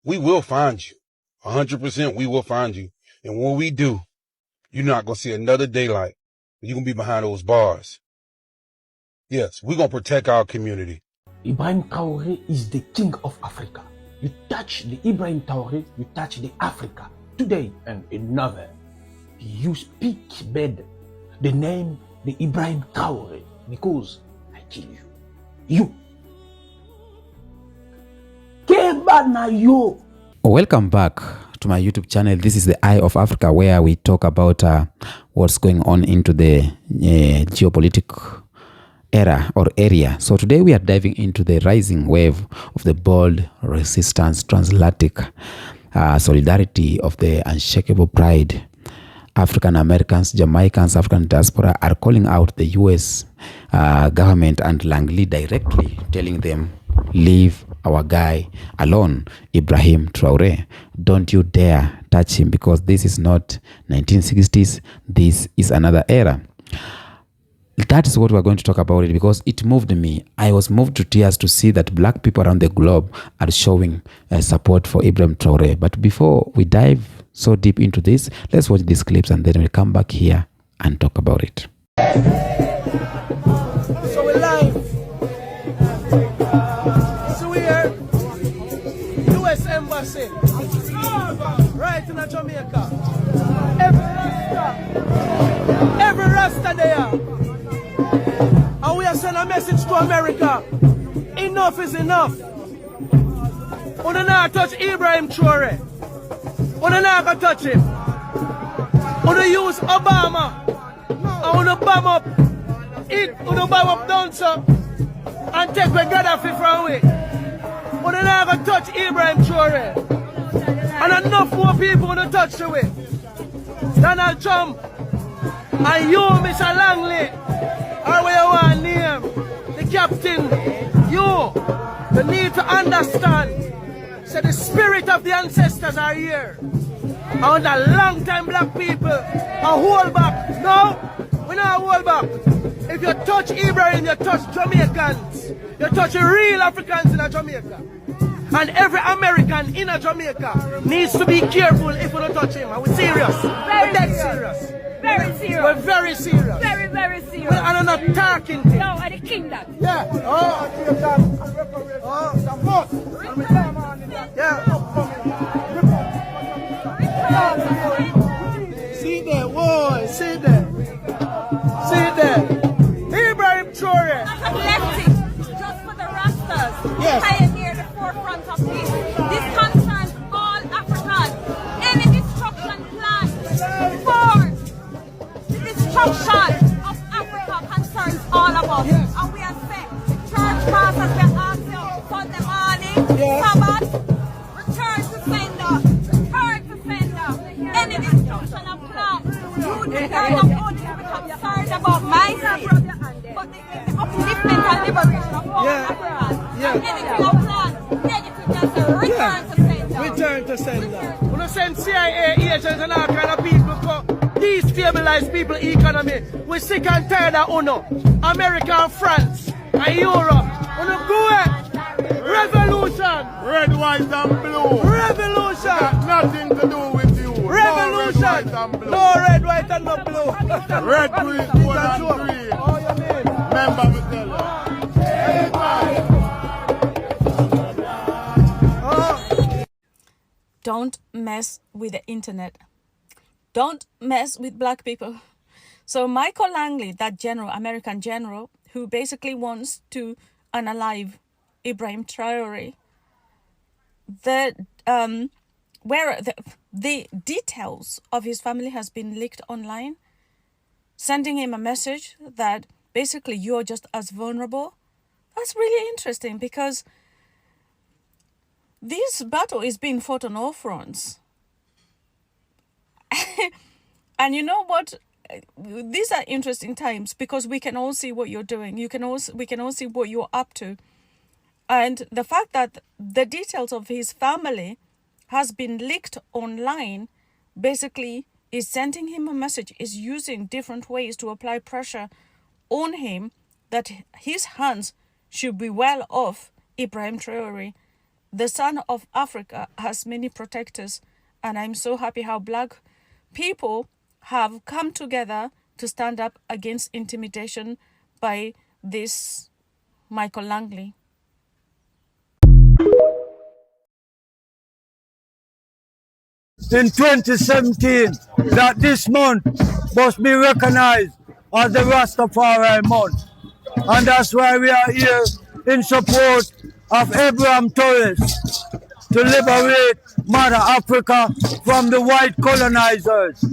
we will find you. 100% we will find you. And when we do, you're not going to see another daylight. You're going to be behind those bars. Yes, we're going to protect our community. Ibrahim Traore is the king of Africa. You touch the Ibrahim Traore, you touch the Africa. Today and another, you speak bad the name the Ibrahim Traore because I kill you. You. Welcome back to my YouTube channel. This is the Eye of Africa, where we talk about what's going on into the geopolitical era or area. So today we are diving into the rising wave of the bold resistance, transatlantic solidarity of the unshakable pride. African Americans, Jamaicans, African diaspora are calling out the US government and Langley directly, telling them, leave our guy alone, Ibrahim Traore. Don't you dare touch him, because this is not 1960s. This is another era. That is what we're going to talk about it, because it moved me. I was moved to tears to see that black people around the globe are showing support for Ibrahim Traore. But before we dive so deep into this, let's watch these clips and then we'll come back here and talk about it. So we're live. So we're here. US Embassy. Right in Jamaica. Every Rasta there. And we are sending a message to America. Enough is enough. We don't not touch Ibrahim Traore. We don't not touch him. We don't use Obama. And we don't bomb up it. We don't bomb up down so and take the Gaddafi from away. We don't not touch Ibrahim Traore. And enough more people want to touch the way. Donald Trump and you, Mr. Langley, or where you want to name the captain, you need to understand. So the spirit of the ancestors are here. And the long time black people are hold back. No, we not hold back. If you touch Ibrahim, you touch Jamaicans. You touch real Africans in Jamaica. And every American in Jamaica needs to be careful if we don't touch him. Are we serious? We're dead serious. Very serious. We're very serious. Very, very serious. And I'm not talking to you. No, I the king that. Yeah. Yeah. See there, boy. See there. See there. Ibrahim Traore. As a collective, just for the Rastas, Yes. pioneer the forefront of this. This concerns all Africans. Any destruction plan for the destruction of Africa concerns all of us. Yes. And we are saying, church pastors, we ask you, Sunday morning, Yes. Sabbath, return to sender, return to sender. Any destruction of plan, you decide of only to become concerned about my state, but the upliftment and liberation of all Africans. Yeah. And anything of plan, negative, just say, return to sender. Return to sender. We don't send CIA agents and all kind of people for destabilize people's economy. We're sick and tired of UNO, America and France and Europe. We don't go it. Revolution. Red, white, and blue. Revolution. Nothing to do with you. Revolution. No red, white, and blue. No red, white, and no blue. Red, green, gold, and green. Oh, you mean? Remember me tell you. Don't mess with the internet. Don't mess with black people. So Michael Langley, that general, American general, who basically wants to unalive Ibrahim Traore, the details of his family has been leaked online, sending him a message that basically you're just as vulnerable. That's really interesting, because this battle is being fought on all fronts. And you know what? These are interesting times, because we can all see what you're doing. We can all see what you're up to. And the fact that the details of his family has been leaked online basically is sending him a message, is using different ways to apply pressure on him that his hands should be well off Ibrahim Traore. the Son of Africa has many protectors, and I'm so happy how black people have come together to stand up against intimidation by this Michael Langley. In 2017, that this month must be recognized as the Rastafari month. And that's why we are here in support of Abraham Torres to liberate Mother Africa from the white colonizers.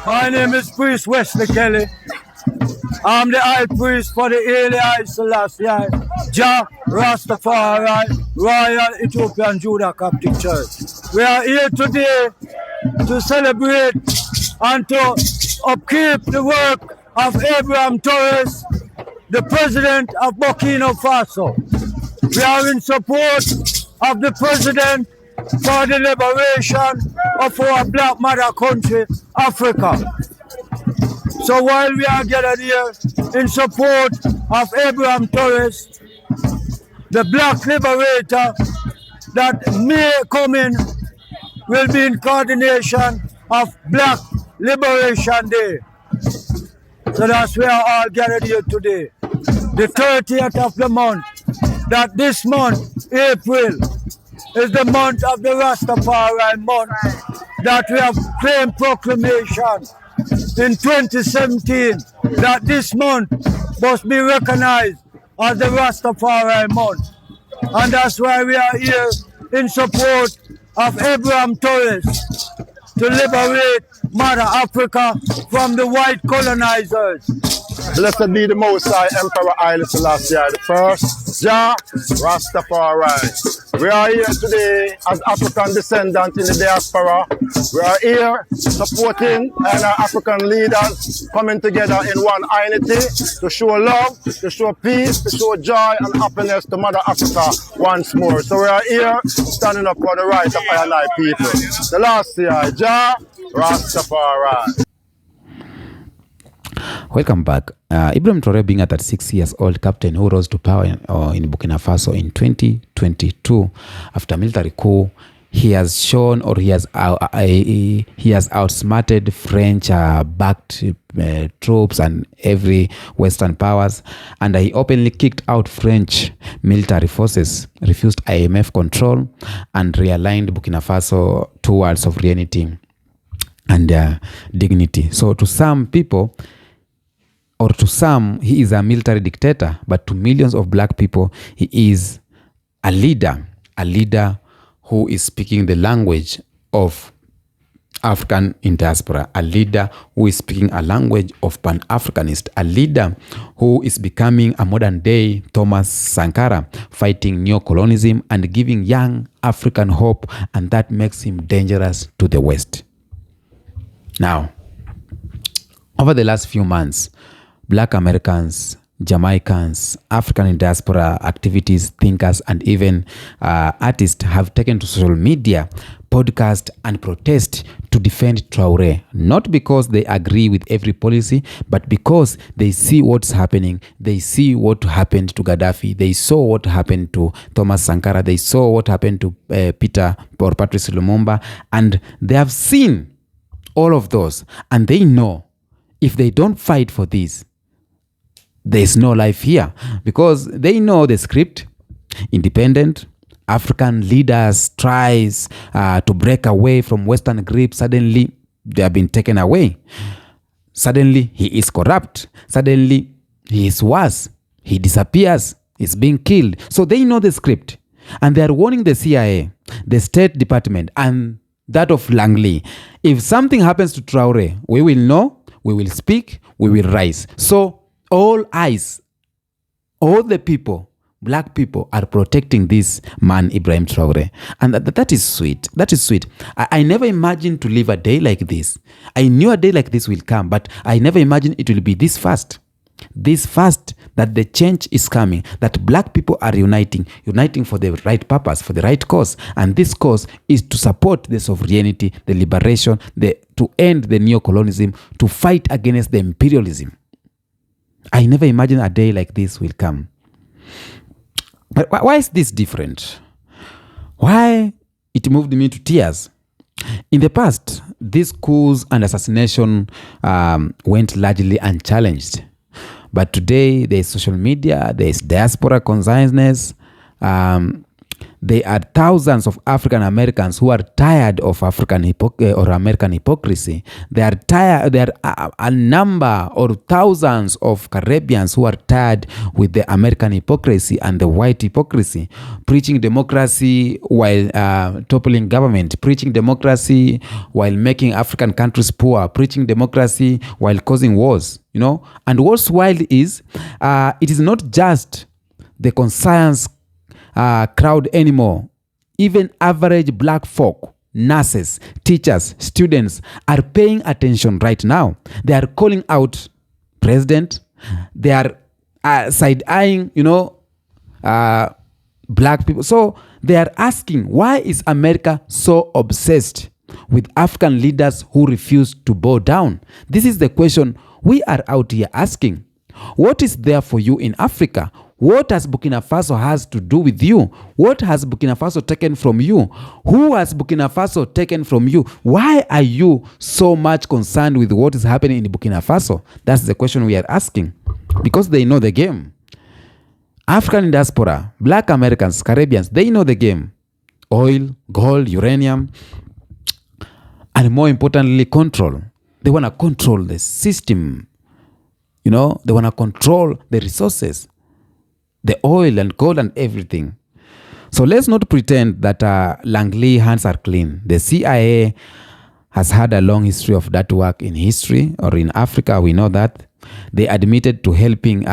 My name is Priest Wesley Kelly. I'm the high priest for the Haile Selassie Jah Rastafari Royal Ethiopian Judah Coptic Church. We are here today to celebrate and to upkeep the work of Abraham Torres, the president of Burkina Faso. We are in support of the president for the liberation of our black mother country, Africa. So while we are gathered here in support of Abraham Torres, the black liberator that may come in will be in coordination of Black Liberation Day. So that's where we are all gathered here today. The 30th of the month, that this month, April, is the month of the Rastafari month, that we have claimed proclamation in 2017 that this month must be recognized as the Rastafari month. And that's why we are here in support of Abraham Torres to liberate Mother Africa from the white colonizers. Blessed be the Most High Emperor Haile Selassie I, the first, Jah Rastafari. We are here today as African descendants in the diaspora. We are here supporting our African leaders coming together in one unity to show love, to show peace, to show joy and happiness to Mother Africa once more. So we are here standing up for the rights of our people. The last year, Jah Rastafari. Welcome back. Ibrahim Traore, being a 36 years old captain who rose to power in Burkina Faso in 2022 after military coup, he has shown, or he has outsmarted French backed troops and every Western powers, and he openly kicked out French military forces, refused IMF control, and realigned Burkina Faso towards sovereignty and dignity. So to some people, or to some, he is a military dictator, but to millions of black people, he is a leader who is speaking the language of African in diaspora, a leader who is speaking a language of Pan-Africanist, a leader who is becoming a modern-day Thomas Sankara, fighting neo-colonialism and giving young African hope, and that makes him dangerous to the West. Now, over the last few months, Black Americans, Jamaicans, African in diaspora activities, thinkers, and even artists have taken to social media, podcast, and protest to defend Traore, not because they agree with every policy, but because they see what's happening. They see what happened to Gaddafi. They saw what happened to Thomas Sankara. They saw what happened to Peter or Patrice Lumumba, and they have seen all of those, and they know if they don't fight for this, there's no life here, because they know the script. Independent African leaders tries to break away from Western grip. Suddenly they have been taken away. Suddenly he is corrupt. Suddenly he is worse. He disappears. He's being killed. So they know the script, and they are warning the CIA, the State Department, and that of Langley. If something happens to Traore, we will know, we will speak, we will rise. So all eyes, all the people, black people, are protecting this man, Ibrahim Traore. And that is sweet. That is sweet. I never imagined to live a day like this. I knew a day like this will come, but I never imagined it will be this fast. this fast that the change is coming, that black people are uniting for the right purpose, for the right cause. And this cause is to support the sovereignty, the liberation, to end the neo-colonialism, to fight against the imperialism. I never imagined a day like this will come. But why is this different? Why it moved me to tears? In the past, these coups and assassination went largely unchallenged. But today, there is social media, there is diaspora consciousness. There are thousands of African Americans who are tired of African or American hypocrisy. There are a number or thousands of Caribbeans who are tired with the American hypocrisy and the white hypocrisy, preaching democracy while toppling government, preaching democracy while making African countries poor, preaching democracy while causing wars. And what's wild is it is not just the conscience crowd anymore. Even average black folk, nurses, teachers, students are paying attention right now. They are calling out president. They are side-eyeing, black people. So they are asking, why is America so obsessed with African leaders who refuse to bow down? This is the question we are out here asking. What is there for you in Africa? What has Burkina Faso has to do with you? What has Burkina Faso taken from you? Who has Burkina Faso taken from you? Why are you so much concerned with what is happening in Burkina Faso? That's the question we are asking. Because they know the game. African diaspora, black Americans, Caribbeans, they know the game. Oil, gold, uranium, and more importantly, control. They want to control the system. They want to control the resources, the oil and gold and everything. So let's not pretend that Langley hands are clean. The CIA has had a long history of that work in history or in Africa. We know that. They admitted to helping,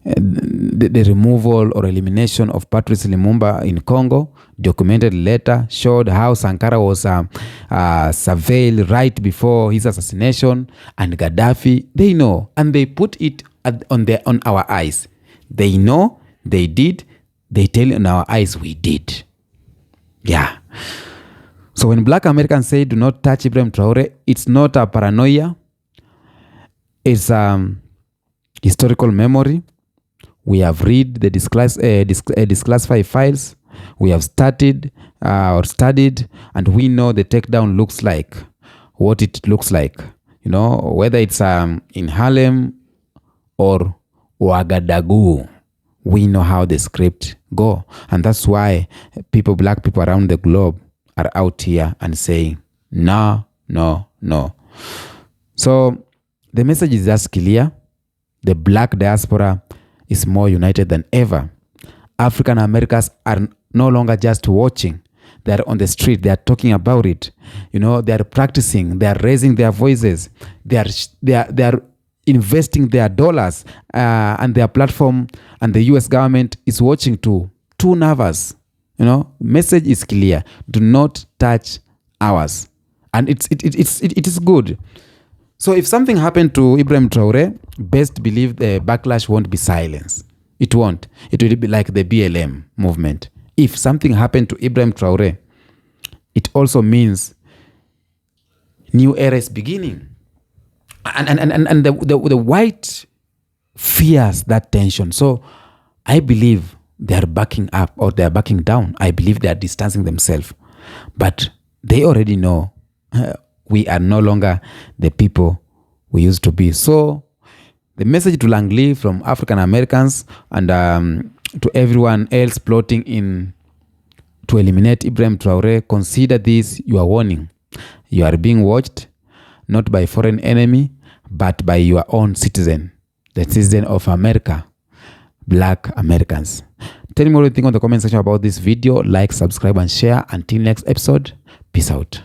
the removal or elimination of Patrice Lumumba in Congo. Documented later showed how Sankara was surveilled right before his assassination, and Gaddafi. They know, and they put it on our eyes. They know, they did. They tell in our eyes we did. Yeah. So when black Americans say do not touch Ibrahim Traore, it's not a paranoia. It's historical memory. We have read the disclassified files. We have studied, and we know the takedown looks like, what it looks like. Whether it's in Harlem or Ouagadougou, we know how the script go. And that's why black people around the globe are out here and saying, no, no, no. So the message is just clear. The black diaspora is more united than ever. African Americans are no longer just watching. They are on the street. They are talking about it. They are practicing. They are raising their voices. They are investing their dollars, and their platform, and the U.S. government is watching too. Too nervous. Message is clear. Do not touch ours. And it is good. So if something happened to Ibrahim Traore, best believe the backlash won't be silence. It won't. It will be like the BLM movement. If something happened to Ibrahim Traore, it also means new era is beginning. And the white fears that tension. So I believe they are backing up or they are backing down. I believe they are distancing themselves. But they already know we are no longer the people we used to be. So the message to Langley from African Americans and to everyone else plotting to eliminate Ibrahim Traore, consider this your warning. You are being watched, not by foreign enemy, but by your own citizen, the citizen of America, black Americans. Tell me what you think on the comment section about this video. Like, subscribe, and share. Until next episode, peace out.